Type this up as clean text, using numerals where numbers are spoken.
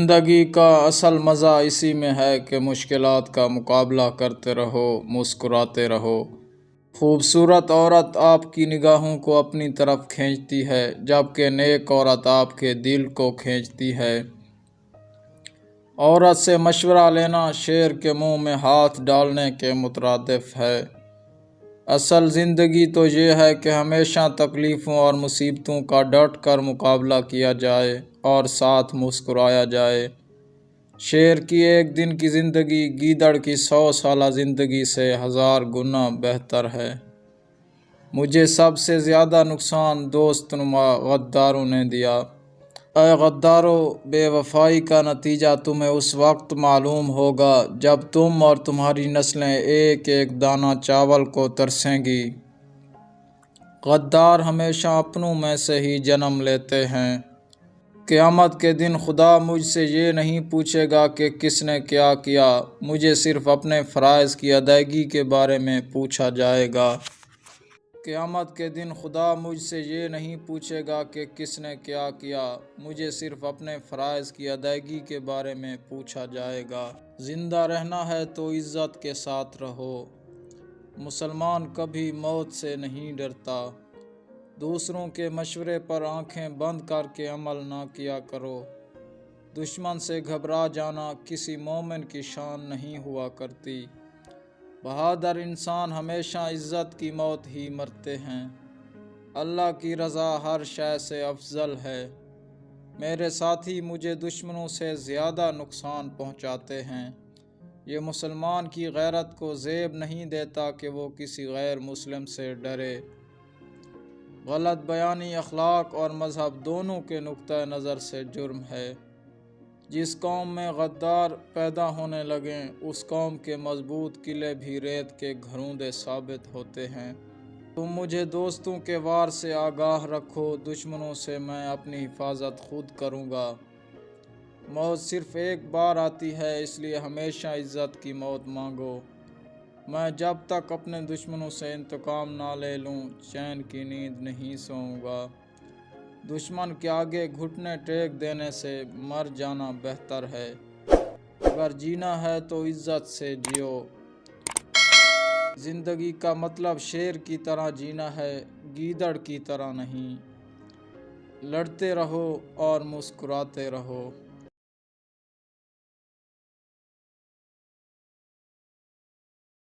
زندگی کا اصل مزہ اسی میں ہے کہ مشکلات کا مقابلہ کرتے رہو، مسکراتے رہو۔ خوبصورت عورت آپ کی نگاہوں کو اپنی طرف کھینچتی ہے، جبکہ نیک عورت آپ کے دل کو کھینچتی ہے۔ عورت سے مشورہ لینا شیر کے منہ میں ہاتھ ڈالنے کے مترادف ہے۔ اصل زندگی تو یہ ہے کہ ہمیشہ تکلیفوں اور مصیبتوں کا ڈٹ کر مقابلہ کیا جائے اور ساتھ مسکرایا جائے۔ شیر کی ایک دن کی زندگی گیدڑ کی 100 سالہ زندگی سے 1000 گنا بہتر ہے۔ مجھے سب سے زیادہ نقصان دوست نما غداروں نے دیا۔ اے غدارو، بے وفائی کا نتیجہ تمہیں اس وقت معلوم ہوگا جب تم اور تمہاری نسلیں ایک ایک دانہ چاول کو ترسیں گی۔ غدار ہمیشہ اپنوں میں سے ہی جنم لیتے ہیں۔ قیامت کے دن خدا مجھ سے یہ نہیں پوچھے گا کہ کس نے کیا کیا، مجھے صرف اپنے فرائض کی ادائیگی کے بارے میں پوچھا جائے گا۔ قیامت کے دن خدا مجھ سے یہ نہیں پوچھے گا کہ کس نے کیا کیا، مجھے صرف اپنے فرائض کی ادائیگی کے بارے میں پوچھا جائے گا۔ زندہ رہنا ہے تو عزت کے ساتھ رہو۔ مسلمان کبھی موت سے نہیں ڈرتا۔ دوسروں کے مشورے پر آنکھیں بند کر کے عمل نہ کیا کرو۔ دشمن سے گھبرا جانا کسی مومن کی شان نہیں ہوا کرتی۔ بہادر انسان ہمیشہ عزت کی موت ہی مرتے ہیں۔ اللہ کی رضا ہر شے سے افضل ہے۔ میرے ساتھی مجھے دشمنوں سے زیادہ نقصان پہنچاتے ہیں۔ یہ مسلمان کی غیرت کو زیب نہیں دیتا کہ وہ کسی غیر مسلم سے ڈرے۔ غلط بیانی اخلاق اور مذہب دونوں کے نقطہ نظر سے جرم ہے۔ جس قوم میں غدار پیدا ہونے لگیں، اس قوم کے مضبوط قلعے بھی ریت کے گھروندے ثابت ہوتے ہیں۔ تم مجھے دوستوں کے وار سے آگاہ رکھو، دشمنوں سے میں اپنی حفاظت خود کروں گا۔ موت صرف ایک بار آتی ہے، اس لیے ہمیشہ عزت کی موت مانگو۔ میں جب تک اپنے دشمنوں سے انتقام نہ لے لوں، چین کی نیند نہیں سوؤں گا۔ دشمن کے آگے گھٹنے ٹیک دینے سے مر جانا بہتر ہے۔ اگر جینا ہے تو عزت سے جیو۔ زندگی کا مطلب شیر کی طرح جینا ہے، گیدڑ کی طرح نہیں۔ لڑتے رہو اور مسکراتے رہو۔